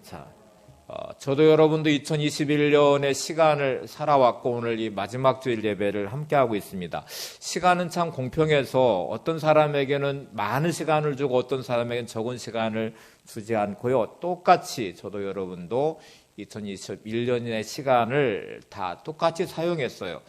자, 저도 여러분도 2021년의 시간을 살아왔고 오늘 이 마지막 주일 예배를 함께하고 있습니다. 시간은 참 공평해서 어떤 사람에게는 많은 시간을 주고 어떤 사람에게는 적은 시간을 주지 않고요. 똑같이 저도 여러분도 2021년의 시간을 다 똑같이 사용했어요.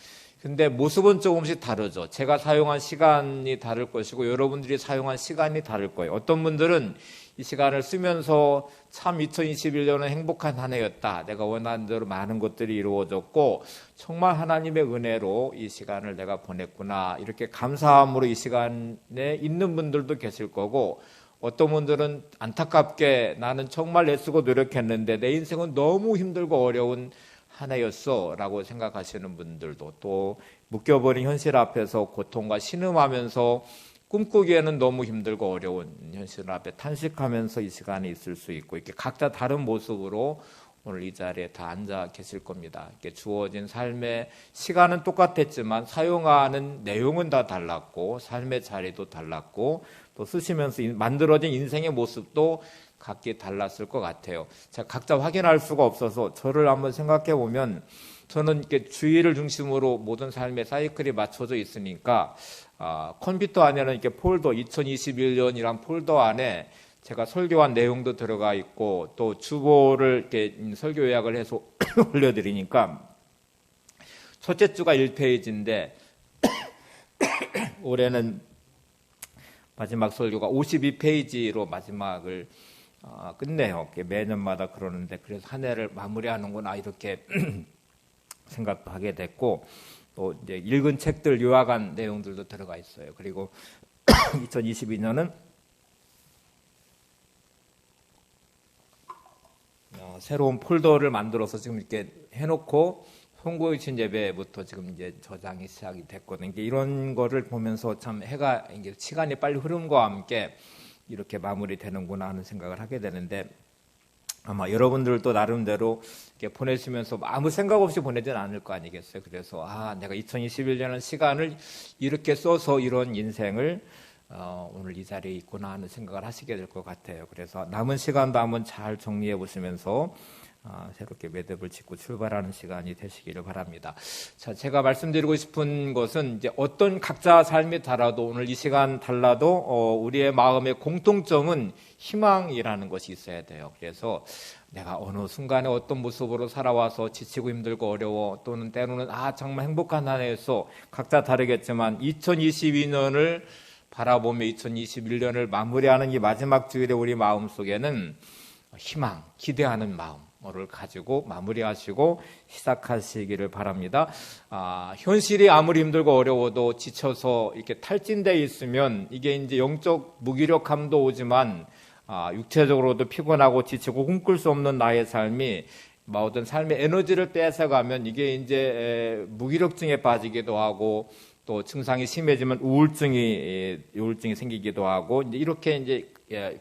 근데 모습은 조금씩 다르죠. 제가 사용한 시간이 다를 것이고 여러분들이 사용한 시간이 다를 거예요. 어떤 분들은 이 시간을 쓰면서 참 2021년은 행복한 한 해였다. 내가 원하는 대로 많은 것들이 이루어졌고 정말 하나님의 은혜로 이 시간을 내가 보냈구나. 이렇게 감사함으로 이 시간에 있는 분들도 계실 거고 어떤 분들은 안타깝게 나는 정말 애쓰고 노력했는데 내 인생은 너무 힘들고 어려운 한 해였어 라고 생각하시는 분들도 또 묶여버린 현실 앞에서 고통과 신음하면서 꿈꾸기에는 너무 힘들고 어려운 현실 앞에 탄식하면서 이 시간에 있을 수 있고 이렇게 각자 다른 모습으로 오늘 이 자리에 다 앉아 계실 겁니다. 이렇게 주어진 삶의 시간은 똑같았지만 사용하는 내용은 다 달랐고 삶의 자리도 달랐고 또 쓰시면서 만들어진 인생의 모습도 각기 달랐을 것 같아요. 자, 각자 확인할 수가 없어서 저를 한번 생각해 보면 저는 이렇게 주의를 중심으로 모든 삶의 사이클이 맞춰져 있으니까 컴퓨터 안에는 이렇게 폴더 2021년이란 폴더 안에 제가 설교한 내용도 들어가 있고 또 주보를 이렇게 설교 요약을 해서 올려드리니까 첫째 주가 1페이지인데 올해는 마지막 설교가 52페이지로 마지막을 끝내요. 매년마다 그러는데 그래서 한 해를 마무리하는구나 이렇게 생각도 하게 됐고 또 이제 읽은 책들 요약한 내용들도 들어가 있어요. 그리고 2022년은 새로운 폴더를 만들어서 지금 이렇게 해놓고 송구의신 예배부터 지금 이제 저장이 시작이 됐거든요. 이런 거를 보면서 참 해가 이게 시간이 빨리 흐름과 함께 이렇게 마무리되는구나 하는 생각을 하게 되는데 아마 여러분들도 나름대로 이렇게 보내시면서 아무 생각 없이 보내진 않을 거 아니겠어요. 그래서 내가 2021년은 시간을 이렇게 써서 이런 인생을 오늘 이 자리에 있구나 하는 생각을 하시게 될 것 같아요. 그래서 남은 시간도 한번 잘 정리해 보시면서 새롭게 매듭을 짓고 출발하는 시간이 되시기를 바랍니다. 자, 제가 말씀드리고 싶은 것은 이제 어떤 각자 삶이 달라도 오늘 이 시간 달라도 우리의 마음의 공통점은 희망이라는 것이 있어야 돼요. 그래서 내가 어느 순간에 어떤 모습으로 살아와서 지치고 힘들고 어려워 또는 때로는 정말 행복한 한 해에서 각자 다르겠지만 2022년을 바라보며 2021년을 마무리하는 이 마지막 주일에 우리 마음속에는 희망, 기대하는 마음을 가지고 마무리하시고 시작하시기를 바랍니다. 현실이 아무리 힘들고 어려워도 지쳐서 이렇게 탈진돼 있으면 이게 이제 영적 무기력함도 오지만 육체적으로도 피곤하고 지치고 꿈꿀 수 없는 나의 삶이 모든 삶의 에너지를 뺏어가면 이게 이제 무기력증에 빠지기도 하고 또 증상이 심해지면 우울증이 생기기도 하고 이렇게 이제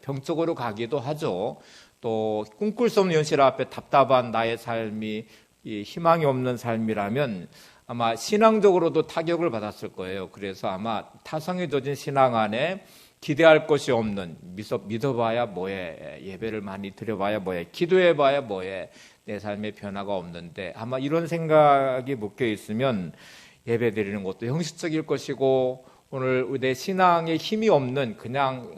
병적으로 가기도 하죠. 또 꿈꿀 수 없는 현실 앞에 답답한 나의 삶이 희망이 없는 삶이라면 아마 신앙적으로도 타격을 받았을 거예요. 그래서 아마 타성에 젖은 신앙 안에 기대할 것이 없는 믿어봐야 뭐해, 예배를 많이 드려봐야 뭐해, 기도해봐야 뭐해, 내 삶에 변화가 없는데 아마 이런 생각이 묶여 있으면 예배 드리는 것도 형식적일 것이고 오늘 내 신앙에 힘이 없는 그냥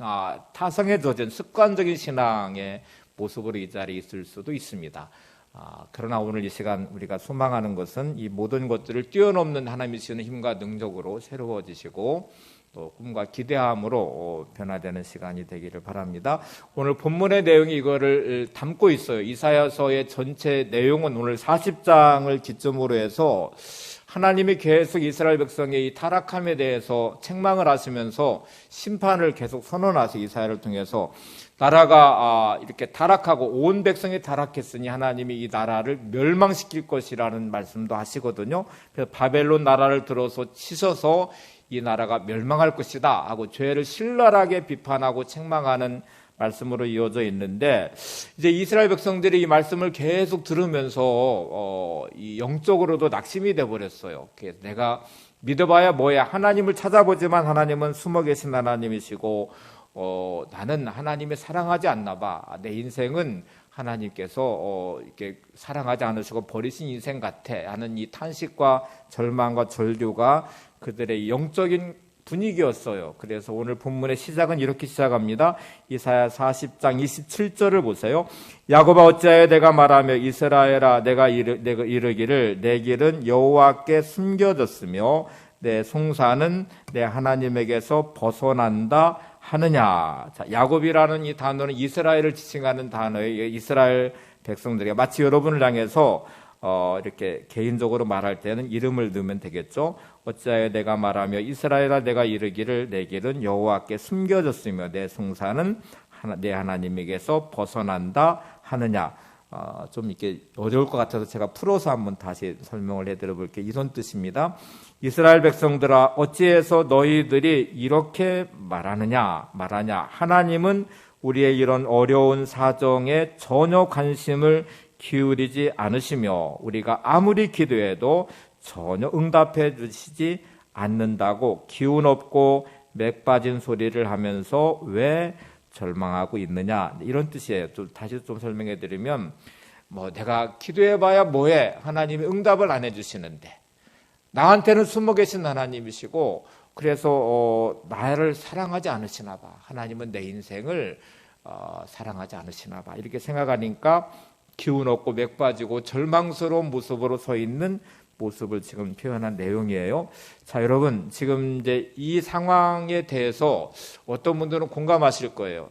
타성에 젖은 습관적인 신앙의 모습으로 이 자리에 있을 수도 있습니다. 그러나 오늘 이 시간 우리가 소망하는 것은 이 모든 것들을 뛰어넘는 하나님이 주시는 힘과 능력으로 새로워지시고 또 꿈과 기대함으로 변화되는 시간이 되기를 바랍니다. 오늘 본문의 내용이 이거를 담고 있어요. 이사야서의 전체 내용은 오늘 40장을 기점으로 해서 하나님이 계속 이스라엘 백성의 이 타락함에 대해서 책망을 하시면서 심판을 계속 선언하세요. 이사야를 통해서 나라가 이렇게 타락하고 온 백성이 타락했으니 하나님이 이 나라를 멸망시킬 것이라는 말씀도 하시거든요. 그래서 바벨론 나라를 들어서 치셔서 이 나라가 멸망할 것이다 하고 죄를 신랄하게 비판하고 책망하는 말씀으로 이어져 있는데 이제 이스라엘 백성들이 이 말씀을 계속 들으면서 이 영적으로도 낙심이 돼 버렸어요. 내가 믿어봐야 뭐야, 하나님을 찾아보지만 하나님은 숨어 계신 하나님이시고 나는 하나님을 사랑하지 않나 봐. 내 인생은 하나님께서 이렇게 사랑하지 않으시고 버리신 인생 같아 하는 이 탄식과 절망과 절규가 그들의 영적인 분위기였어요. 그래서 오늘 본문의 시작은 이렇게 시작합니다. 이사야 40장 27절을 보세요. 야곱아 어찌하여 내가 말하며 이스라엘아 내가 이르기를 내 길은 여호와께 숨겨졌으며 내 송사는 내 하나님에게서 벗어난다 하느냐. 자, 야곱이라는 이 단어는 이스라엘을 지칭하는 단어예요. 이스라엘 백성들이 마치 여러분을 향해서 이렇게 개인적으로 말할 때는 이름을 넣으면 되겠죠. 어찌하여 내가 말하며 이스라엘아 내가 이르기를 내 길은 여호와께 숨겨졌으며 내 송사는 내 하나님에게서 벗어난다 하느냐. 좀 이렇게 어려울 것 같아서 제가 풀어서 한번 다시 설명을 해드려 볼게요. 이런 뜻입니다. 이스라엘 백성들아 어찌해서 너희들이 이렇게 말하냐. 하나님은 우리의 이런 어려운 사정에 전혀 관심을 기울이지 않으시며 우리가 아무리 기도해도 전혀 응답해 주시지 않는다고 기운 없고 맥 빠진 소리를 하면서 왜 절망하고 있느냐 이런 뜻이에요. 다시 좀 설명해 드리면 내가 기도해봐야 뭐해 하나님이 응답을 안 해주시는데 나한테는 숨어 계신 하나님이시고 그래서 나를 사랑하지 않으시나 봐. 하나님은 내 인생을 사랑하지 않으시나 봐. 이렇게 생각하니까 기운 없고 맥 빠지고 절망스러운 모습으로 서 있는 모습을 지금 표현한 내용이에요. 자, 여러분, 지금 이제 이 상황에 대해서 어떤 분들은 공감하실 거예요.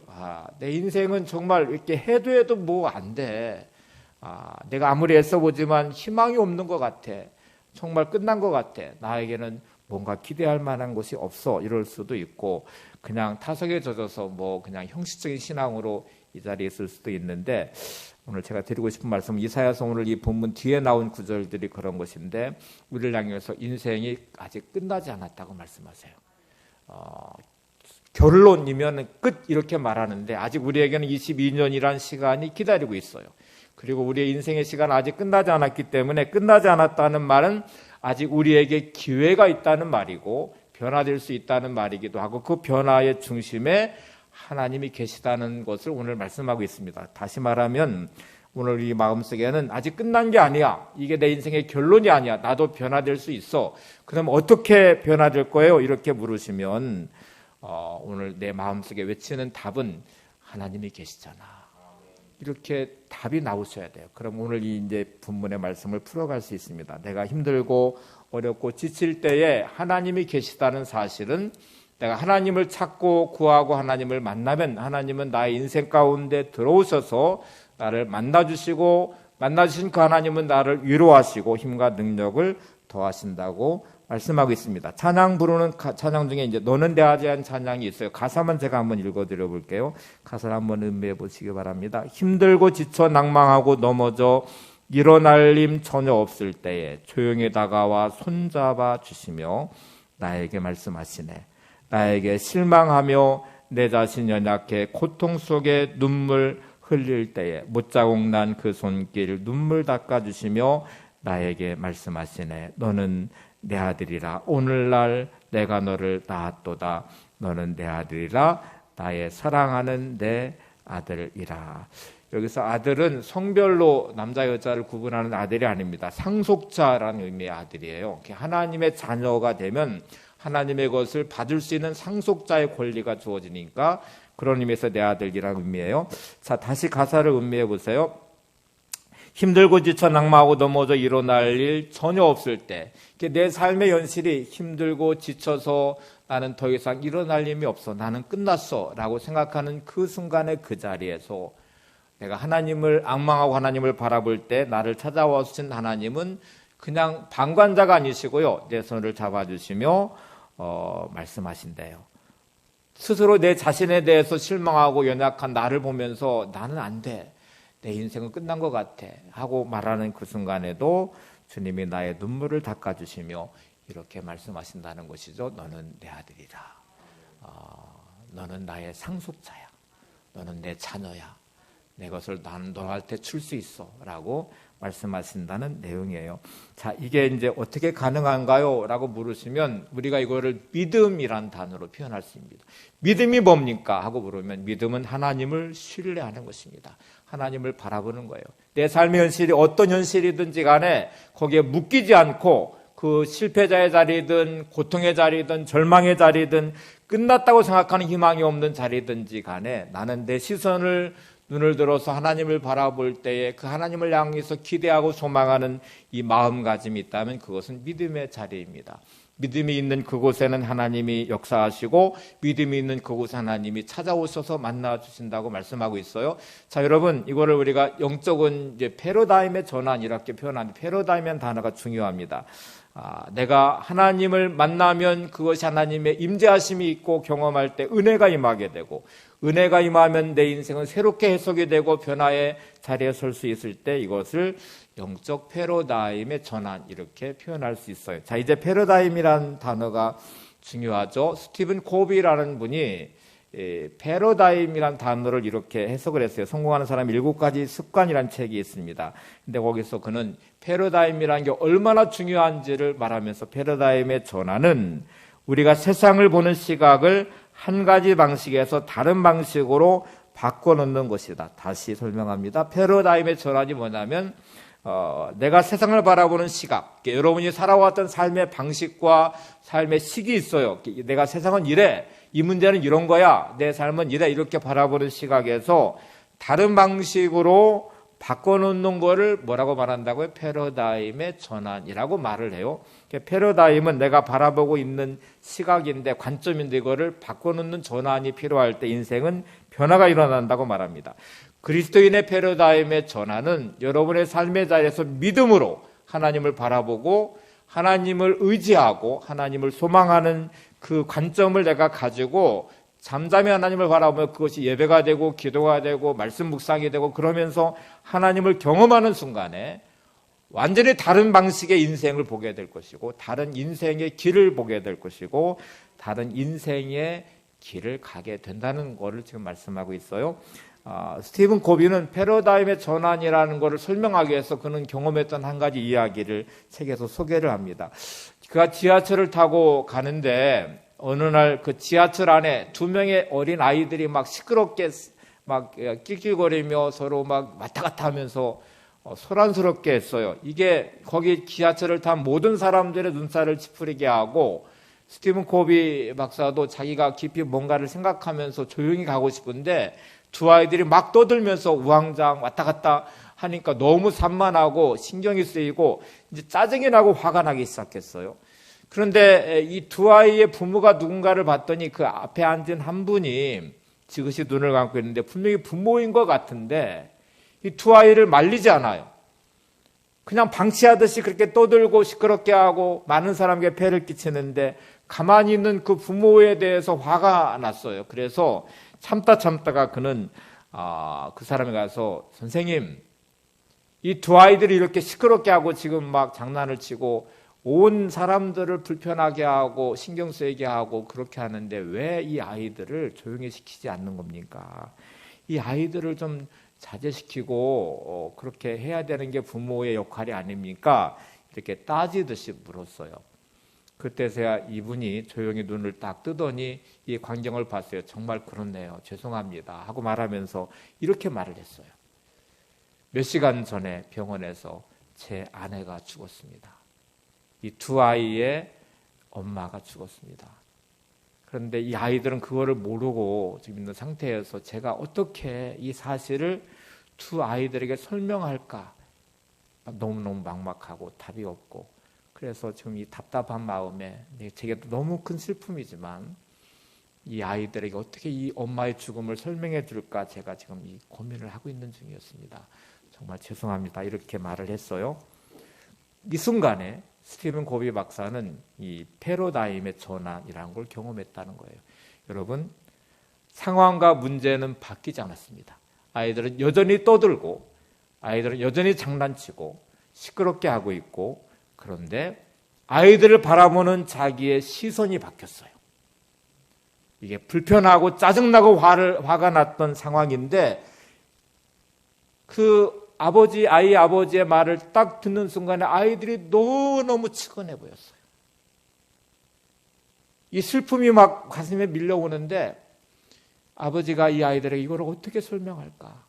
내 인생은 정말 이렇게 해도 뭐 안 돼. 내가 아무리 애써보지만 희망이 없는 것 같아. 정말 끝난 것 같아. 나에게는 뭔가 기대할 만한 것이 없어. 이럴 수도 있고, 그냥 타석에 젖어서 그냥 형식적인 신앙으로 이 자리에 있을 수도 있는데, 오늘 제가 드리고 싶은 말씀은 이사야서 오늘 이 본문 뒤에 나온 구절들이 그런 것인데 우리를 향해서 인생이 아직 끝나지 않았다고 말씀하세요. 결론이면 끝 이렇게 말하는데 아직 우리에게는 22년이란 시간이 기다리고 있어요. 그리고 우리의 인생의 시간은 아직 끝나지 않았기 때문에 끝나지 않았다는 말은 아직 우리에게 기회가 있다는 말이고 변화될 수 있다는 말이기도 하고 그 변화의 중심에 하나님이 계시다는 것을 오늘 말씀하고 있습니다. 다시 말하면 오늘 이 마음속에는 아직 끝난 게 아니야. 이게 내 인생의 결론이 아니야. 나도 변화될 수 있어. 그럼 어떻게 변화될 거예요? 이렇게 물으시면 오늘 내 마음속에 외치는 답은 하나님이 계시잖아. 이렇게 답이 나오셔야 돼요. 그럼 오늘 이 이제 본문의 말씀을 풀어갈 수 있습니다. 내가 힘들고 어렵고 지칠 때에 하나님이 계시다는 사실은 내가 하나님을 찾고 구하고 하나님을 만나면 하나님은 나의 인생 가운데 들어오셔서 나를 만나주시고 만나주신 그 하나님은 나를 위로하시고 힘과 능력을 더하신다고 말씀하고 있습니다. 찬양 부르는 찬양 중에 이제 너는 대하지 찬양이 있어요. 가사만 제가 한번 읽어드려 볼게요. 가사를 한번 음미해 보시기 바랍니다. 힘들고 지쳐 낭망하고 넘어져 일어날 힘 전혀 없을 때에 조용히 다가와 손잡아 주시며 나에게 말씀하시네. 나에게 실망하며 내 자신 연약해 고통 속에 눈물 흘릴 때에 못자국 난 그 손길 눈물 닦아주시며 나에게 말씀하시네. 너는 내 아들이라. 오늘날 내가 너를 낳았도다. 너는 내 아들이라. 나의 사랑하는 내 아들이라. 여기서 아들은 성별로 남자 여자를 구분하는 아들이 아닙니다. 상속자라는 의미의 아들이에요. 하나님의 자녀가 되면 하나님의 것을 받을 수 있는 상속자의 권리가 주어지니까 그런 의미에서 내 아들이라는 의미예요. 자, 다시 가사를 음미해 보세요. 힘들고 지쳐 낭망하고 넘어져 일어날 일 전혀 없을 때 내 삶의 현실이 힘들고 지쳐서 나는 더 이상 일어날 힘이 없어. 나는 끝났어 라고 생각하는 그 순간에 그 자리에서 내가 하나님을 앙망하고 하나님을 바라볼 때 나를 찾아와 주신 하나님은 그냥 방관자가 아니시고요. 내 손을 잡아주시며 말씀하신대요. 스스로 내 자신에 대해서 실망하고 연약한 나를 보면서 나는 안 돼. 내 인생은 끝난 것 같아. 하고 말하는 그 순간에도 주님이 나의 눈물을 닦아주시며 이렇게 말씀하신다는 것이죠. 너는 내 아들이라. 너는 나의 상속자야. 너는 내 자녀야. 내 것을 나는 너한테 줄 수 있어. 라고 말씀하신다는 내용이에요. 자, 이게 이제 어떻게 가능한가요? 라고 물으시면 우리가 이거를 믿음이란 단어로 표현할 수 있습니다. 믿음이 뭡니까? 하고 물으면 믿음은 하나님을 신뢰하는 것입니다. 하나님을 바라보는 거예요. 내 삶의 현실이 어떤 현실이든지 간에 거기에 묶이지 않고 그 실패자의 자리든 고통의 자리든 절망의 자리든 끝났다고 생각하는 희망이 없는 자리든지 간에 나는 내 시선을 눈을 들어서 하나님을 바라볼 때에 그 하나님을 향해서 기대하고 소망하는 이 마음가짐이 있다면 그것은 믿음의 자리입니다. 믿음이 있는 그곳에는 하나님이 역사하시고 믿음이 있는 그곳에 하나님이 찾아오셔서 만나주신다고 말씀하고 있어요. 자, 여러분, 이거를 우리가 영적인 이제 패러다임의 전환 이렇게 표현하는데 패러다임이라는 단어가 중요합니다. 내가 하나님을 만나면 그것이 하나님의 임재하심이 있고 경험할 때 은혜가 임하게 되고 은혜가 임하면 내 인생은 새롭게 해석이 되고 변화의 자리에 설 수 있을 때 이것을 영적 패러다임의 전환 이렇게 표현할 수 있어요. 자, 이제 패러다임이라는 단어가 중요하죠. 스티븐 코비라는 분이 패러다임이라는 단어를 이렇게 해석을 했어요. 성공하는 사람 7가지 습관이라는 책이 있습니다. 근데 거기서 그는 패러다임이라는 게 얼마나 중요한지를 말하면서 패러다임의 전환은 우리가 세상을 보는 시각을 한 가지 방식에서 다른 방식으로 바꿔놓는 것이다. 다시 설명합니다. 패러다임의 전환이 뭐냐면 내가 세상을 바라보는 시각, 여러분이 살아왔던 삶의 방식과 삶의 식이 있어요. 내가 세상은 이래, 이 문제는 이런 거야, 내 삶은 이래, 이렇게 바라보는 시각에서 다른 방식으로 바꿔놓는 거를 뭐라고 말한다고요? 패러다임의 전환이라고 말을 해요. 패러다임은 내가 바라보고 있는 시각인데 관점인데 이거를 바꿔놓는 전환이 필요할 때 인생은 변화가 일어난다고 말합니다. 그리스도인의 패러다임의 전환은 여러분의 삶의 자리에서 믿음으로 하나님을 바라보고 하나님을 의지하고 하나님을 소망하는 그 관점을 내가 가지고 잠잠히 하나님을 바라보면 그것이 예배가 되고 기도가 되고 말씀 묵상이 되고 그러면서 하나님을 경험하는 순간에 완전히 다른 방식의 인생을 보게 될 것이고 다른 인생의 길을 보게 될 것이고 다른 인생의 길을 가게 된다는 것을 지금 말씀하고 있어요. 스티븐 코비는 패러다임의 전환이라는 것을 설명하기 위해서 그는 경험했던 한 가지 이야기를 책에서 소개를 합니다. 그가 지하철을 타고 가는데 어느 날 그 지하철 안에 2명의 어린 아이들이 막 시끄럽게 막 낄낄거리며 서로 막 왔다 갔다 하면서 소란스럽게 했어요. 이게 거기 지하철을 탄 모든 사람들의 눈살을 찌푸리게 하고 스티븐 코비 박사도 자기가 깊이 뭔가를 생각하면서 조용히 가고 싶은데 두 아이들이 막 떠들면서 우왕좌왕 왔다 갔다 하니까 너무 산만하고 신경이 쓰이고 이제 짜증이 나고 화가 나기 시작했어요. 그런데 이 두 아이의 부모가 누군가를 봤더니 그 앞에 앉은 한 분이 지그시 눈을 감고 있는데 분명히 부모인 것 같은데 이 두 아이를 말리지 않아요. 그냥 방치하듯이 그렇게 떠들고 시끄럽게 하고 많은 사람에게 폐를 끼치는데 가만히 있는 그 부모에 대해서 화가 났어요. 그래서 참다가 그는 그 사람에 가서 선생님, 이 두 아이들이 이렇게 시끄럽게 하고 지금 막 장난을 치고 온 사람들을 불편하게 하고 신경 쓰이게 하고 그렇게 하는데 왜 이 아이들을 조용히 시키지 않는 겁니까? 이 아이들을 좀 자제시키고 그렇게 해야 되는 게 부모의 역할이 아닙니까? 이렇게 따지듯이 물었어요. 그때서야 이분이 조용히 눈을 딱 뜨더니 이 광경을 봤어요. 정말 그렇네요. 죄송합니다. 하고 말하면서 이렇게 말을 했어요. 몇 시간 전에 병원에서 제 아내가 죽었습니다. 이 두 아이의 엄마가 죽었습니다. 그런데 이 아이들은 그거를 모르고 지금 있는 상태여서 제가 어떻게 이 사실을 두 아이들에게 설명할까 너무너무 막막하고 답이 없고 그래서 지금 이 답답한 마음에 제게 너무 큰 슬픔이지만 이 아이들에게 어떻게 이 엄마의 죽음을 설명해 줄까 제가 지금 이 고민을 하고 있는 중이었습니다. 정말 죄송합니다. 이렇게 말을 했어요. 이 순간에 스티븐 코비 박사는 이 패러다임의 전환이라는 걸 경험했다는 거예요. 여러분, 상황과 문제는 바뀌지 않았습니다. 아이들은 여전히 떠들고 아이들은 여전히 장난치고 시끄럽게 하고 있고 그런데 아이들을 바라보는 자기의 시선이 바뀌었어요. 이게 불편하고 짜증나고 화가 났던 상황인데 그 아이 아버지의 말을 딱 듣는 순간에 아이들이 너무너무 측은해 보였어요. 이 슬픔이 막 가슴에 밀려오는데 아버지가 이 아이들에게 이걸 어떻게 설명할까?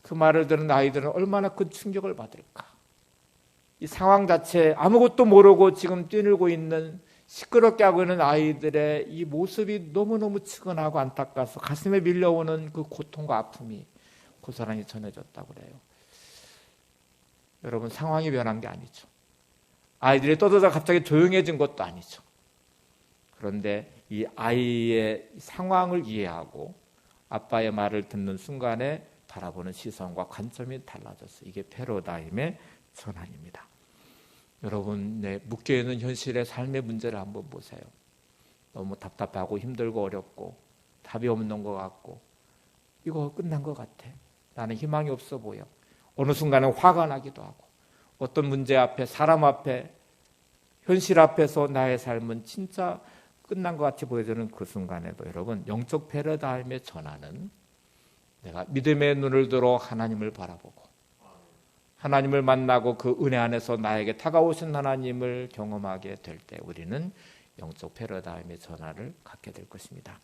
그 말을 들은 아이들은 얼마나 큰 충격을 받을까. 이 상황 자체 아무것도 모르고 지금 뛰놀고 있는 시끄럽게 하고 있는 아이들의 이 모습이 너무너무 측은하고 안타까워서 가슴에 밀려오는 그 고통과 아픔이 고스란히 전해졌다고 그래요. 여러분, 상황이 변한 게 아니죠. 아이들이 떠들다 갑자기 조용해진 것도 아니죠. 그런데 이 아이의 상황을 이해하고 아빠의 말을 듣는 순간에 바라보는 시선과 관점이 달라졌어요. 이게 패러다임의 전환입니다. 여러분, 묶여있는 현실의 삶의 문제를 한번 보세요. 너무 답답하고 힘들고 어렵고 답이 없는 것 같고 이거 끝난 것 같아. 나는 희망이 없어 보여. 어느 순간은 화가 나기도 하고 어떤 문제 앞에, 사람 앞에, 현실 앞에서 나의 삶은 진짜 끝난 것 같이 보여지는 그 순간에도 여러분, 영적 패러다임의 전환은 내가 믿음의 눈을 들어 하나님을 바라보고 하나님을 만나고 그 은혜 안에서 나에게 다가오신 하나님을 경험하게 될 때 우리는 영적 패러다임의 전환을 갖게 될 것입니다.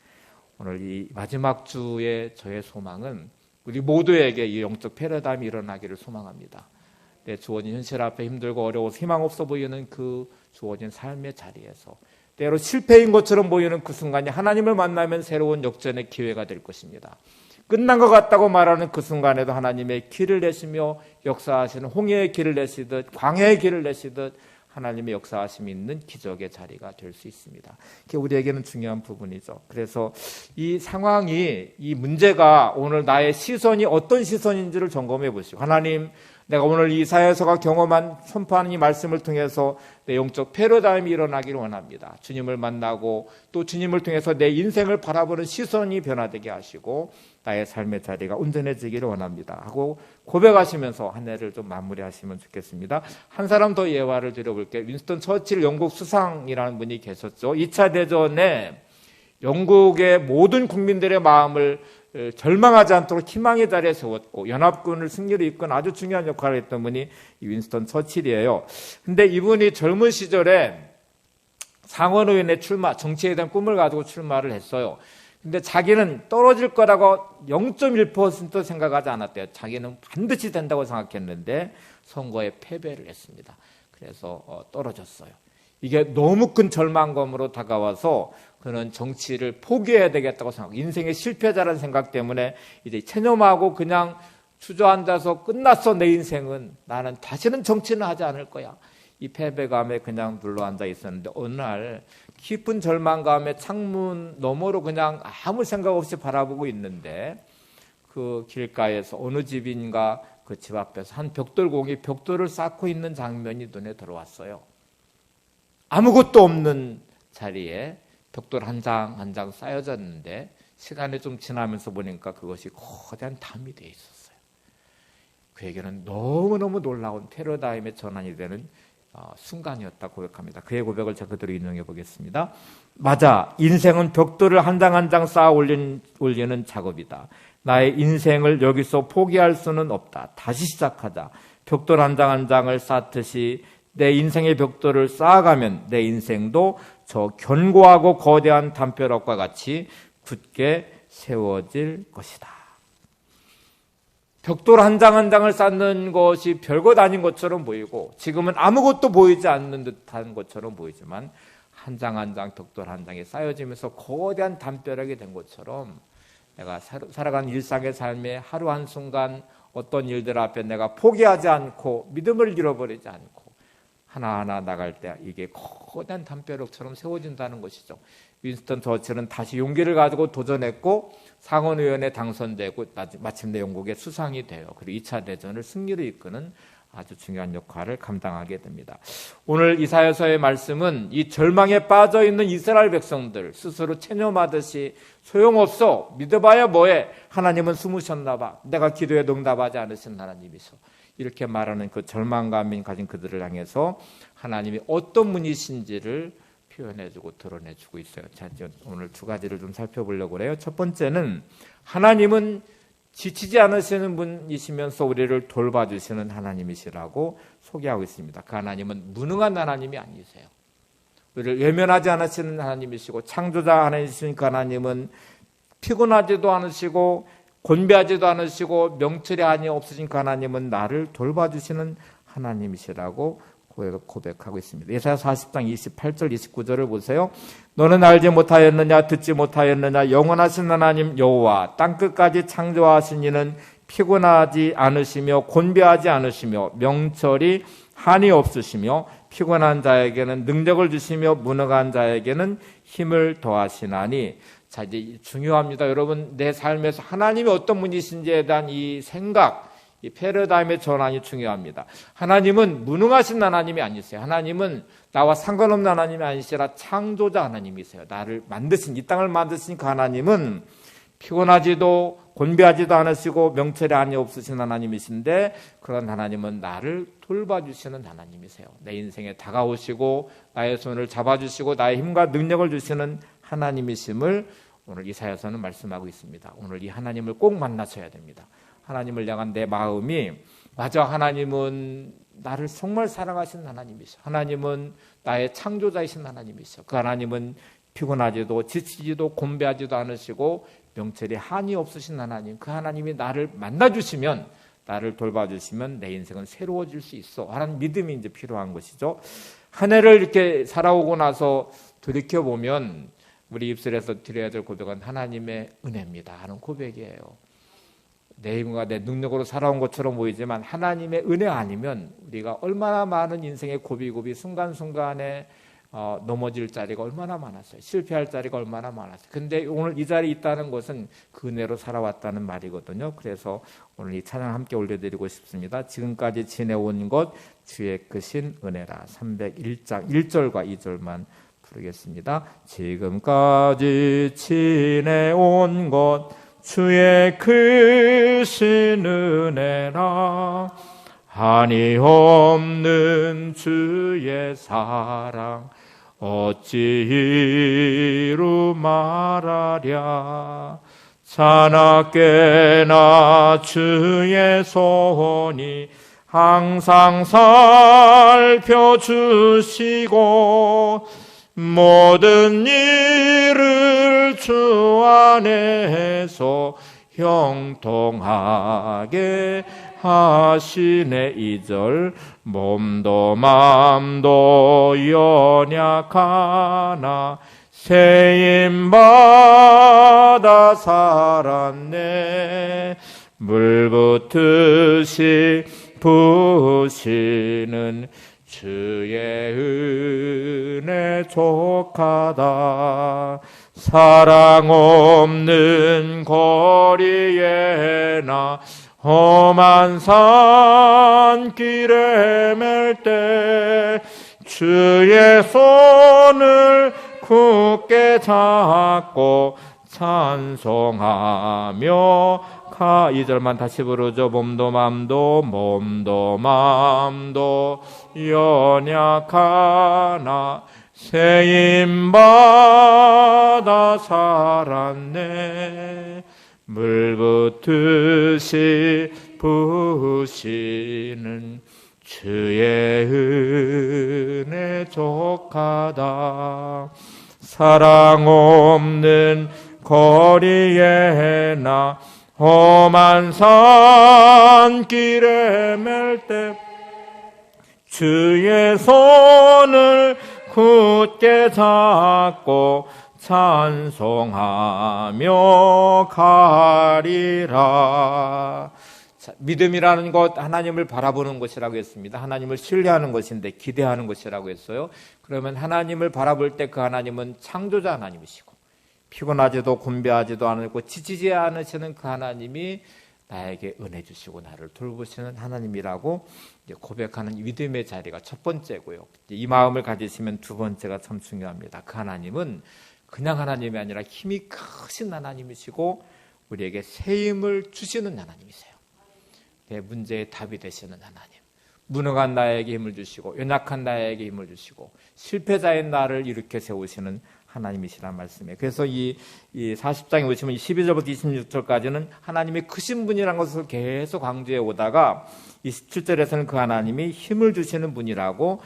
오늘 이 마지막 주의 저의 소망은 우리 모두에게 이 영적 패러다임이 일어나기를 소망합니다. 내 주어진 현실 앞에 힘들고 어려워서 희망 없어 보이는 그 주어진 삶의 자리에서 때로 실패인 것처럼 보이는 그 순간이 하나님을 만나면 새로운 역전의 기회가 될 것입니다. 끝난 것 같다고 말하는 그 순간에도 하나님의 길을 내시며 역사하시는 홍해의 길을 내시듯 광야의 길을 내시듯 하나님의 역사하심이 있는 기적의 자리가 될 수 있습니다. 그게 우리에게는 중요한 부분이죠. 그래서 이 상황이, 이 문제가 오늘 나의 시선이 어떤 시선인지를 점검해 보시고 하나님, 내가 오늘 이사야서가 경험한 선포하는 이 말씀을 통해서 내 영적 패러다임이 일어나기를 원합니다. 주님을 만나고 또 주님을 통해서 내 인생을 바라보는 시선이 변화되게 하시고 나의 삶의 자리가 온전해지기를 원합니다 하고 고백하시면서 한 해를 좀 마무리하시면 좋겠습니다. 한 사람 더 예화를 드려볼게요. 윈스턴 처칠 영국 수상이라는 분이 계셨죠. 2차 대전에 영국의 모든 국민들의 마음을 절망하지 않도록 희망의 자리에 세웠고 연합군을 승리로 이끈 아주 중요한 역할을 했던 분이 윈스턴 처칠이에요. 근데 이분이 젊은 시절에 상원의원에 정치에 대한 꿈을 가지고 출마를 했어요. 근데 자기는 떨어질 거라고 0.1% 생각하지 않았대요. 자기는 반드시 된다고 생각했는데 선거에 패배를 했습니다. 그래서 떨어졌어요. 이게 너무 큰 절망감으로 다가와서 그는 정치를 포기해야 되겠다고 생각하고 인생의 실패자라는 생각 때문에 이제 체념하고 그냥 주저앉아서 끝났어 내 인생은. 나는 다시는 정치는 하지 않을 거야. 이 패배감에 그냥 눌러앉아 있었는데 어느 날 깊은 절망감에 창문 너머로 그냥 아무 생각 없이 바라보고 있는데 그 길가에서 어느 집인가 그 집 앞에서 한 벽돌공이 벽돌을 쌓고 있는 장면이 눈에 들어왔어요. 아무것도 없는 자리에 벽돌 한 장 한 장 쌓여졌는데 시간이 좀 지나면서 보니까 그것이 거대한 담이 되어 있었어요. 그에게는 너무너무 놀라운 패러다임의 전환이 되는 순간이었다 고백합니다. 그의 고백을 제가 그대로 인용해 보겠습니다. 맞아, 인생은 벽돌을 한 장 한 장 쌓아 올리는 작업이다. 나의 인생을 여기서 포기할 수는 없다. 다시 시작하자. 벽돌 한 장 한 장을 쌓듯이 내 인생의 벽돌을 쌓아가면 내 인생도 저 견고하고 거대한 담벼락과 같이 굳게 세워질 것이다. 벽돌 한 장 한 장을 쌓는 것이 별것 아닌 것처럼 보이고 지금은 아무것도 보이지 않는 듯한 것처럼 보이지만 한 장 한 장 벽돌 한 장이 쌓여지면서 거대한 담벼락이 된 것처럼 내가 살아가는 일상의 삶의 하루 한순간 어떤 일들 앞에 내가 포기하지 않고 믿음을 잃어버리지 않고 하나하나 나갈 때 이게 거대한 담벼락처럼 세워진다는 것이죠. 윈스턴 처칠은 다시 용기를 가지고 도전했고 상원의원에 당선되고 마침내 영국의 수상이 돼요. 그리고 2차 대전을 승리로 이끄는 아주 중요한 역할을 감당하게 됩니다. 오늘 이사야서의 말씀은 이 절망에 빠져있는 이스라엘 백성들 스스로 체념하듯이 소용없어, 믿어봐야 뭐해, 하나님은 숨으셨나 봐, 내가 기도에 응답하지 않으신 하나님이셔, 이렇게 말하는 그 절망감이 가진 그들을 향해서 하나님이 어떤 분이신지를 표현해주고 드러내주고 있어요. 자, 오늘 두 가지를 좀 살펴보려고 해요. 첫 번째는 하나님은 지치지 않으시는 분이시면서 우리를 돌봐주시는 하나님이시라고 소개하고 있습니다. 그 하나님은 무능한 하나님이 아니세요. 우리를 외면하지 않으시는 하나님이시고 창조자 하나님이신 그 하나님은 피곤하지도 않으시고 곤비하지도 않으시고 명철이 한이 없으신 그 하나님은 나를 돌봐주시는 하나님이시라고 고백하고 있습니다. 예사야 40장 28절 29절을 보세요. 너는 알지 못하였느냐 듣지 못하였느냐 영원하신 하나님 여호와 땅끝까지 창조하신 이는 피곤하지 않으시며 곤비하지 않으시며 명철이 한이 없으시며 피곤한 자에게는 능력을 주시며 무능한 자에게는 힘을 더하시나니. 자, 이제 중요합니다. 여러분, 내 삶에서 하나님이 어떤 분이신지에 대한 이 생각, 이 패러다임의 전환이 중요합니다. 하나님은 무능하신 하나님이 아니세요. 하나님은 나와 상관없는 하나님이 아니시라 창조자 하나님이세요. 나를 만드신, 이 땅을 만드신 그 하나님은 피곤하지도 곤비하지도 않으시고 명철이 한이 없으신 하나님이신데, 그런 하나님은 나를 돌봐주시는 하나님이세요. 내 인생에 다가오시고 나의 손을 잡아주시고 나의 힘과 능력을 주시는 하나님이심을 오늘 이사야서는 말씀하고 있습니다. 오늘 이 하나님을 꼭 만나셔야 됩니다. 하나님을 향한 내 마음이, 맞아, 하나님은 나를 정말 사랑하시는 하나님이셔. 하나님은 나의 창조자이신 하나님이셔. 그 하나님은 피곤하지도 지치지도 곤비하지도 않으시고 명철이 한이 없으신 하나님. 그 하나님이 나를 만나주시면, 나를 돌봐주시면 내 인생은 새로워질 수 있어 하는 믿음이 이제 필요한 것이죠. 한 해를 이렇게 살아오고 나서 돌이켜보면 우리 입술에서 드려야 될 고백은 하나님의 은혜입니다 하는 고백이에요. 내 힘과 내 능력으로 살아온 것처럼 보이지만 하나님의 은혜 아니면 우리가 얼마나 많은 인생의 고비고비 순간순간에 넘어질 자리가 얼마나 많았어요. 실패할 자리가 얼마나 많았어요. 근데 오늘 이 자리에 있다는 것은 그 은혜로 살아왔다는 말이거든요. 그래서 오늘 이 찬양 함께 올려드리고 싶습니다. 지금까지 지내온 것 주의 크신 은혜라. 301장 1절과 2절만 부르겠습니다. 지금까지 지내온 것 주의 크신 은혜라. 한이 없는 주의 사랑 어찌 이루 말하랴. 자나깨나 주의 손이 항상 살펴주시고 모든 일을 주 안에서 형통하게 하시네. 2절 몸도 맘도 연약하나 세임받아 살았네. 물붓듯이 부으시는 주의 은혜 족하다. 사랑 없는 거리에 나 험한 산길에 맬 때 주의 손을 굳게 잡고 찬송하며 2절만 다시 부르죠. 몸도 맘도 연약하나 세임받아 살았네. 물붓듯이 부으시는 주의 은혜 족하다. 사랑 없는 거리에 나 험한 산길에 맬 때 주의 손을 굳게 잡고 찬송하며 가리라. 자, 믿음이라는 것, 하나님을 바라보는 것이라고 했습니다. 하나님을 신뢰하는 것인데 기대하는 것이라고 했어요. 그러면 하나님을 바라볼 때 그 하나님은 창조자 하나님이시고 피곤하지도 곤비하지도 않고 지치지 않으시는 그 하나님이 나에게 은혜 주시고 나를 돌보시는 하나님이라고 고백하는 믿음의 자리가 첫 번째고요. 이 마음을 가지시면 두 번째가 참 중요합니다. 그 하나님은 그냥 하나님이 아니라 힘이 크신 하나님이시고 우리에게 새 힘을 주시는 하나님이세요. 내 문제의 답이 되시는 하나님. 무능한 나에게 힘을 주시고 연약한 나에게 힘을 주시고 실패자인 나를 일으켜 세우시는 하나님이시란 말씀이에요. 그래서 이 40장에 보시면 12절부터 26절까지는 하나님이 크신 분이라는 것을 계속 강조해 오다가 27절에서는 그 하나님이 힘을 주시는 분이라고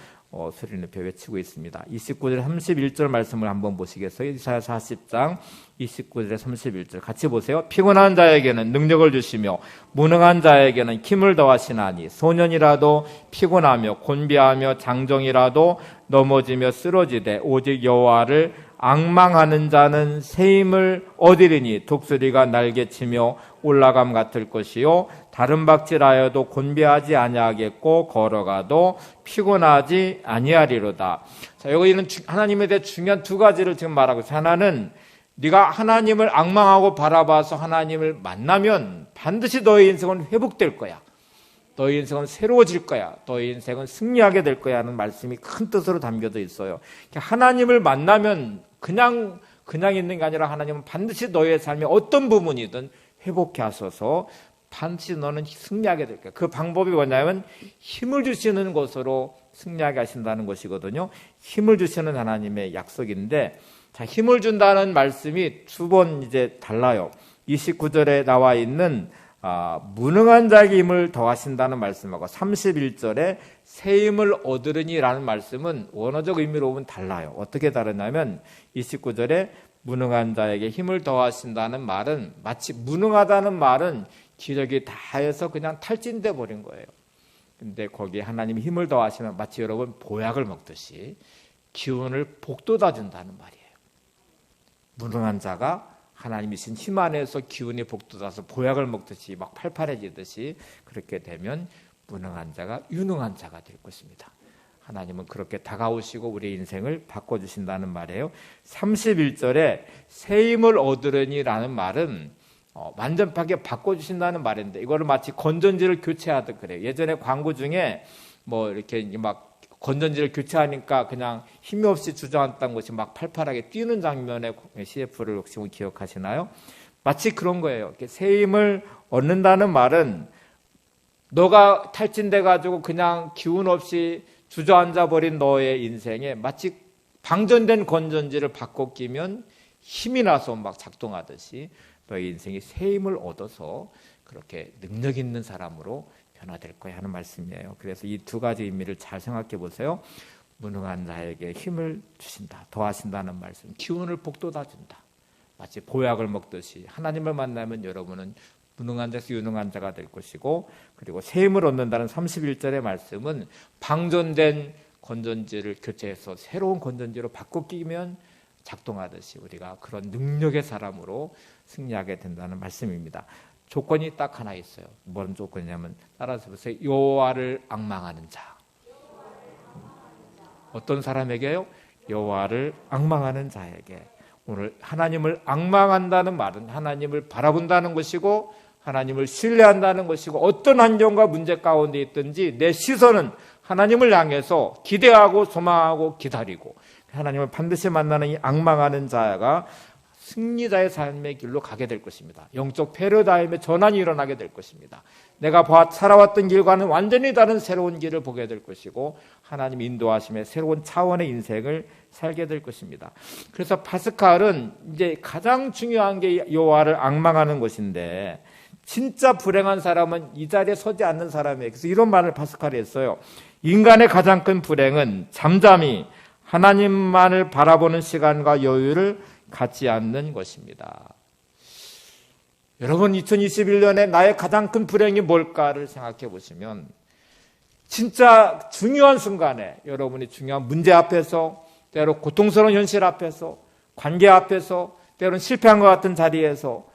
소리 높여 외치고 있습니다. 29절 31절 말씀을 한번 보시겠어요? 이사야 40장 29절에 31절 같이 보세요. 피곤한 자에게는 능력을 주시며 무능한 자에게는 힘을 더하시나니 소년이라도 피곤하며 곤비하며 장정이라도 넘어지며 쓰러지되 오직 여호와를 앙망하는 자는 새 힘을 얻으리니 독수리가 날개치며 올라감 같을 것이요 다른 박질하여도 곤비하지 아니하겠고 걸어가도 피곤하지 아니하리로다. 자, 여기는 하나님에 대해 중요한 두 가지를 지금 말하고 있어요. 하나는 네가 하나님을 앙망하고 바라봐서 하나님을 만나면 반드시 너의 인생은 회복될 거야. 너의 인생은 새로워질 거야. 너의 인생은 승리하게 될 거야 하는 말씀이 큰 뜻으로 담겨져 있어요. 하나님을 만나면 그냥 있는 게 아니라 하나님은 반드시 너의 삶의 어떤 부분이든 회복해 하셔서 반드시 너는 승리하게 될 거야. 그 방법이 뭐냐면 힘을 주시는 것으로 승리하게 하신다는 것이거든요. 힘을 주시는 하나님의 약속인데, 자, 힘을 준다는 말씀이 두 번 이제 달라요. 29절에 나와 있는 무능한 자에게 힘을 더하신다는 말씀하고 31절에 새 힘을 얻으리니라는 말씀은 원어적 의미로 보면 달라요. 어떻게 다르냐면 29절에 무능한 자에게 힘을 더하신다는 말은 마치 무능하다는 말은 기력이 다해서 그냥 탈진돼 버린 거예요. 근데 거기에 하나님이 힘을 더하시면 마치 여러분 보약을 먹듯이 기운을 복돋아 준다는 말이에요. 무능한 자가 하나님이 신 힘 안에서 기운이 복돋아서 보약을 먹듯이 막 팔팔해지듯이 그렇게 되면 무능한 자가 유능한 자가 될 것입니다. 하나님은 그렇게 다가오시고 우리의 인생을 바꿔주신다는 말이에요. 31절에 새 힘을 얻으려니라는 말은 완전하게 바꿔주신다는 말인데 이거를 마치 건전지를 교체하듯 그래요. 예전에 광고 중에 뭐 이렇게 막 건전지를 교체하니까 그냥 힘이 없이 주저앉던 것이 막 팔팔하게 뛰는 장면의 CF를 혹시 기억하시나요? 마치 그런 거예요. 새 힘을 얻는다는 말은 너가 탈진돼 가지고 그냥 기운 없이 주저앉아 버린 너의 인생에 마치 방전된 건전지를 바꿔 끼면 힘이 나서 막 작동하듯이 너의 인생이 새 힘을 얻어서 그렇게 능력 있는 사람으로 변화될 거야 하는 말씀이에요. 그래서 이 두 가지 의미를 잘 생각해 보세요. 무능한 자에게 힘을 주신다, 더하신다는 말씀, 기운을 복돋아 준다. 마치 보약을 먹듯이 하나님을 만나면 여러분은 무능한 자에서 유능한 자가 될 것이고, 그리고 새 힘을 얻는다는 31절의 말씀은 방전된 건전지를 교체해서 새로운 건전지로 바꿔 끼면 작동하듯이 우리가 그런 능력의 사람으로 승리하게 된다는 말씀입니다. 조건이 딱 하나 있어요. 뭔 조건이냐면 따라서 보세요. 여호와를 앙망하는 자. 어떤 사람에게요? 여호와를 앙망하는 자에게. 오늘 하나님을 앙망한다는 말은 하나님을 바라본다는 것이고 하나님을 신뢰한다는 것이고 어떤 환경과 문제 가운데 있든지 내 시선은 하나님을 향해서 기대하고 소망하고 기다리고 하나님을 반드시 만나는 이 앙망하는 자가 승리자의 삶의 길로 가게 될 것입니다. 영적 패러다임의 전환이 일어나게 될 것입니다. 내가 살아왔던 길과는 완전히 다른 새로운 길을 보게 될 것이고 하나님 인도하심의 새로운 차원의 인생을 살게 될 것입니다. 그래서 파스칼은 이제 가장 중요한 게 여호와를 앙망하는 것인데 진짜 불행한 사람은 이 자리에 서지 않는 사람이에요. 그래서 이런 말을 파스칼이 했어요. 인간의 가장 큰 불행은 잠잠히 하나님만을 바라보는 시간과 여유를 갖지 않는 것입니다. 여러분 2021년에 나의 가장 큰 불행이 뭘까를 생각해 보시면 진짜 중요한 순간에 여러분이 중요한 문제 앞에서 때로 고통스러운 현실 앞에서 관계 앞에서 때로는 실패한 것 같은 자리에서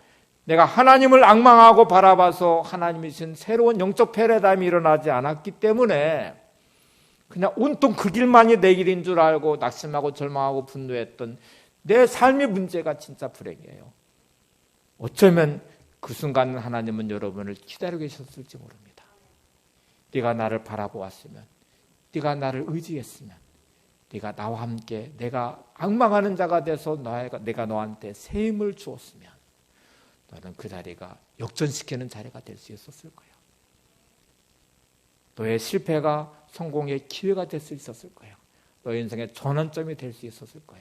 내가 하나님을 앙망하고 바라봐서 하나님이 주신 새로운 영적 패러다임이 일어나지 않았기 때문에 그냥 온통 그 길만이 내 길인 줄 알고 낙심하고 절망하고 분노했던 내 삶의 문제가 진짜 불행이에요. 어쩌면 그 순간 하나님은 여러분을 기다리고 계셨을지 모릅니다. 네가 나를 바라보았으면, 네가 나를 의지했으면, 네가 나와 함께 내가 앙망하는 자가 돼서 내가 너한테 새 힘을 주었으면 너는 그 자리가 역전시키는 자리가 될 수 있었을 거야. 너의 실패가 성공의 기회가 될 수 있었을 거야. 너의 인생의 전환점이 될 수 있었을 거야.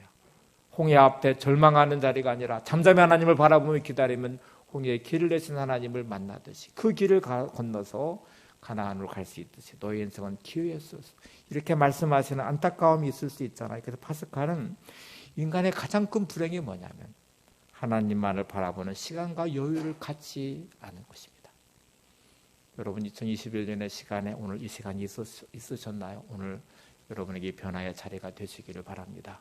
홍해 앞에 절망하는 자리가 아니라 잠잠히 하나님을 바라보며 기다리면 홍해의 길을 내신 하나님을 만나듯이 그 길을 건너서 가나안으로 갈 수 있듯이 너의 인생은 기회였어. 이렇게 말씀하시는 안타까움이 있을 수 있잖아요. 그래서 파스칼은 인간의 가장 큰 불행이 뭐냐면 하나님만을 바라보는 시간과 여유를 갖지 않은 것입니다. 여러분 2021년의 시간에 오늘 이 시간이 있으셨나요? 오늘 여러분에게 변화의 자리가 되시기를 바랍니다.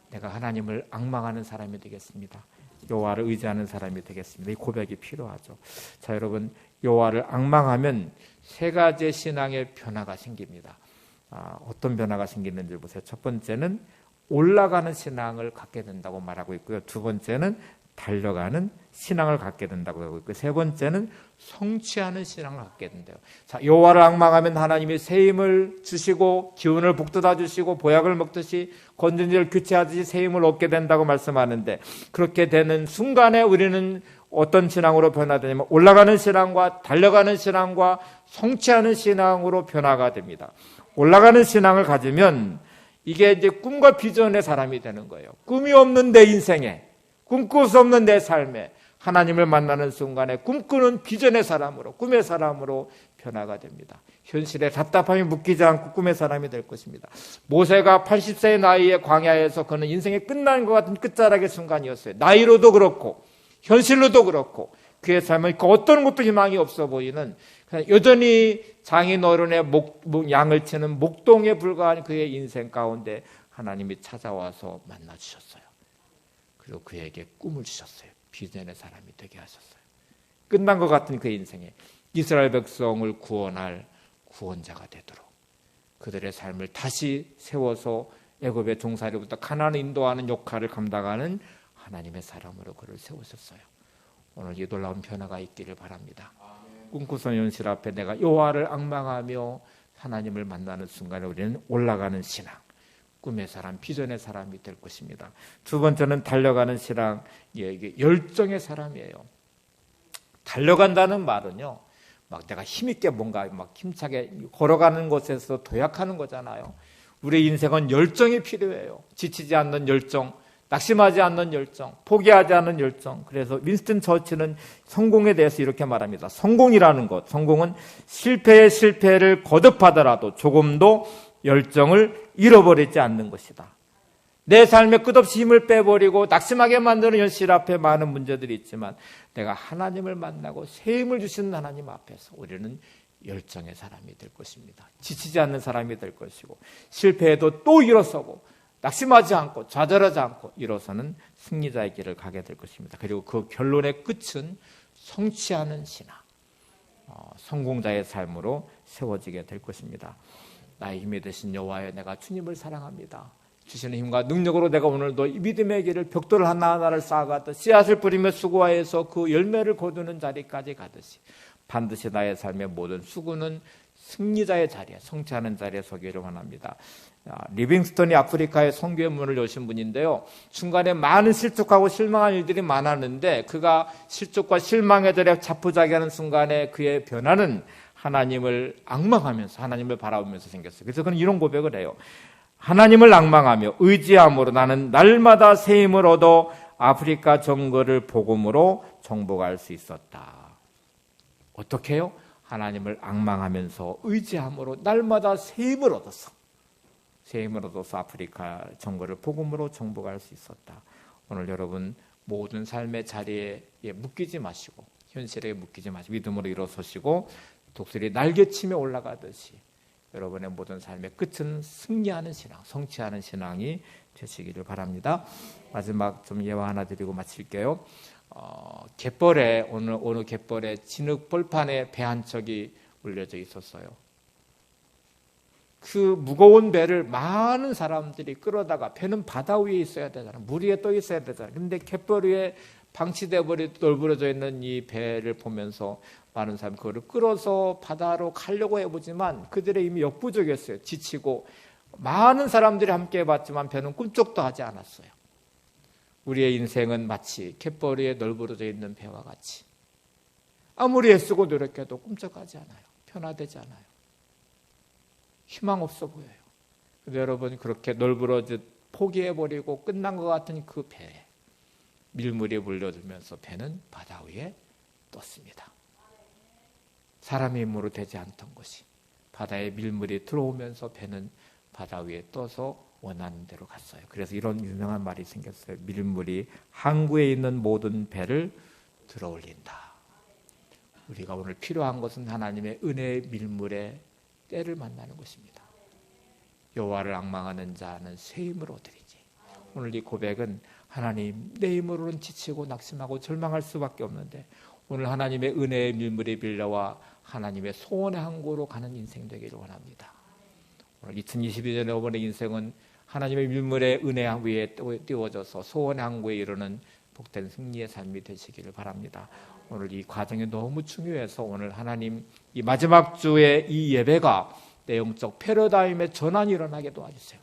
내가 하나님을 앙망하는 사람이 되겠습니다. 여호와를 의지하는 사람이 되겠습니다. 이 고백이 필요하죠. 자, 여러분 여호와를 앙망하면 세 가지의 신앙의 변화가 생깁니다. 어떤 변화가 생기는지 보세요. 첫 번째는 올라가는 신앙을 갖게 된다고 말하고 있고요. 두 번째는 달려가는 신앙을 갖게 된다고 하고 있고, 세 번째는 성취하는 신앙을 갖게 된대요. 자, 여호와를 앙망하면 하나님이 새 힘을 주시고 기운을 북돋아 주시고 보약을 먹듯이 건전지를 교체하듯이 새 힘을 얻게 된다고 말씀하는데, 그렇게 되는 순간에 우리는 어떤 신앙으로 변화되냐면 올라가는 신앙과 달려가는 신앙과 성취하는 신앙으로 변화가 됩니다. 올라가는 신앙을 가지면 이게 이제 꿈과 비전의 사람이 되는 거예요. 꿈이 없는 내 인생에, 꿈꿀 수 없는 내 삶에 하나님을 만나는 순간에 꿈꾸는 비전의 사람으로, 꿈의 사람으로 변화가 됩니다. 현실에 답답함이 묶이지 않고 꿈의 사람이 될 것입니다. 모세가 80세의 나이에 광야에서 그는 인생이 끝난 것 같은 끝자락의 순간이었어요. 나이로도 그렇고 현실로도 그렇고 그의 삶은 그 어떤 것도 희망이 없어 보이는, 여전히 장인어른의 양을 치는 목동에 불과한 그의 인생 가운데 하나님이 찾아와서 만나주셨어요. 그리고 그에게 꿈을 주셨어요. 비전의 사람이 되게 하셨어요. 끝난 것 같은 그의 인생에 이스라엘 백성을 구원할 구원자가 되도록 그들의 삶을 다시 세워서 애굽의 종살이부터 가나안을 인도하는 역할을 감당하는 하나님의 사람으로 그를 세우셨어요. 오늘 이 놀라운 변화가 있기를 바랍니다. 꿈꾸선 현실 앞에 내가 여호와를 앙망하며 하나님을 만나는 순간에 우리는 올라가는 신앙, 꿈의 사람, 비전의 사람이 될 것입니다. 두 번째는 달려가는 신앙, 이게 열정의 사람이에요. 달려간다는 말은요, 막 내가 힘있게 뭔가 막 힘차게 걸어가는 것에서 도약하는 거잖아요. 우리 인생은 열정이 필요해요. 지치지 않는 열정, 낙심하지 않는 열정, 포기하지 않는 열정. 그래서 윈스턴 처치는 성공에 대해서 이렇게 말합니다. 성공이라는 것, 성공은 실패의 실패를 거듭하더라도 조금도 열정을 잃어버리지 않는 것이다. 내 삶에 끝없이 힘을 빼버리고 낙심하게 만드는 현실 앞에 많은 문제들이 있지만 내가 하나님을 만나고 새 힘을 주시는 하나님 앞에서 우리는 열정의 사람이 될 것입니다. 지치지 않는 사람이 될 것이고, 실패해도 또 일어서고 낙심하지 않고 좌절하지 않고 일어서는 승리자의 길을 가게 될 것입니다. 그리고 그 결론의 끝은 성취하는 신앙, 성공자의 삶으로 세워지게 될 것입니다. 나의 힘이 되신 여호와여, 내가 주님을 사랑합니다. 주시는 힘과 능력으로 내가 오늘도 이 믿음의 길을 벽돌 하나하나를 쌓아가듯 씨앗을 뿌리며 수고하여서 그 열매를 거두는 자리까지 가듯이 반드시 나의 삶의 모든 수고는 승리자의 자리에, 성취하는 자리에 서기를 원합니다. 리빙스턴이 아프리카의 선교의 문을 여신 분인데요. 중간에 많은 실족하고 실망한 일들이 많았는데 그가 실족과 실망의 자리에 자포자기하는 순간에 그의 변화는 하나님을 앙망하면서, 하나님을 바라보면서 생겼어요. 그래서 그는 이런 고백을 해요. 하나님을 앙망하며 의지함으로 나는 날마다 새 힘을 얻어 아프리카 정글을 복음으로 정복할 수 있었다. 어떻게 해요? 하나님을 앙망하면서 의지함으로 날마다 새 힘을 얻었어. 새 힘을 얻어서 아프리카 정글을 복음으로 정복할 수 있었다. 오늘 여러분 모든 삶의 자리에 묶이지 마시고, 현실에 묶이지 마시고 믿음으로 일어서시고 독수리 날개치며 올라가듯이 여러분의 모든 삶의 끝은 승리하는 신앙, 성취하는 신앙이 되시기를 바랍니다. 마지막 좀 예화 하나 드리고 마칠게요. 갯벌에 어느 갯벌에 진흙 벌판에 배 한 척이 올려져 있었어요. 그 무거운 배를 많은 사람들이 끌어다가, 배는 바다 위에 있어야 되잖아요. 물 위에 떠 있어야 되잖아요. 그런데 갯벌 위에 방치되어 버린 널브러져 있는 이 배를 보면서 많은 사람이 그거를 끌어서 바다로 가려고 해보지만 그들의 이미 역부족이었어요. 지치고 많은 사람들이 함께 해봤지만 배는 꿈쩍도 하지 않았어요. 우리의 인생은 마치 갯벌 위에 널브러져 있는 배와 같이 아무리 애쓰고 노력해도 꿈쩍하지 않아요. 변화되지 않아요. 희망 없어 보여요. 근데 여러분, 그렇게 널브러져 포기해버리고 끝난 것 같은 그 배에 밀물이 물려들면서 배는 바다 위에 떴습니다. 사람의 힘으로 되지 않던 것이 바다에 밀물이 들어오면서 배는 바다 위에 떠서 원하는 대로 갔어요. 그래서 이런 유명한 말이 생겼어요. 밀물이 항구에 있는 모든 배를 들어올린다. 우리가 오늘 필요한 것은 하나님의 은혜의 밀물에 때를 만나는 것입니다. 여호와를 앙망하는 자는 새 힘을 얻으리지. 오늘 이 고백은 하나님, 내 힘으로는 지치고 낙심하고 절망할 수밖에 없는데 오늘 하나님의 은혜의 밀물에 빌려와 하나님의 소원의 항구로 가는 인생 되기를 원합니다. 오늘 2022년의 여러분의 인생은 하나님의 밀물의 은혜 위에 띄워져서 소원의 항구에 이르는 복된 승리의 삶이 되시기를 바랍니다. 오늘 이 과정이 너무 중요해서 오늘 하나님 이 마지막 주의 이 예배가 내 영적 패러다임의 전환이 일어나게 도와주세요.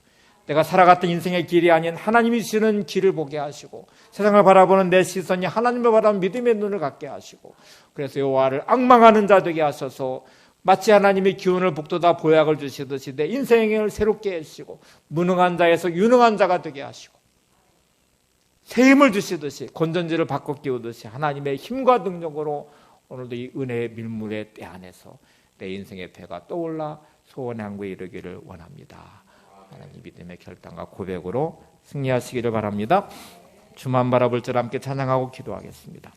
내가 살아갔던 인생의 길이 아닌 하나님이 주시는 길을 보게 하시고 세상을 바라보는 내 시선이 하나님을 바라보는 믿음의 눈을 갖게 하시고 그래서 여호와를 앙망하는 자 되게 하셔서 마치 하나님의 기운을 북돋아 보약을 주시듯이 내 인생을 새롭게 하시고 무능한 자에서 유능한 자가 되게 하시고 새 힘을 주시듯이 건전지를 바꿔 끼우듯이 하나님의 힘과 능력으로 오늘도 이 은혜의 밀물의 때 안에서 내 인생의 배가 떠올라 소원의 항구에 이르기를 원합니다. 하나님 믿음의 결단과 고백으로 승리하시기를 바랍니다. 주만 바라볼 줄 함께 찬양하고 기도하겠습니다.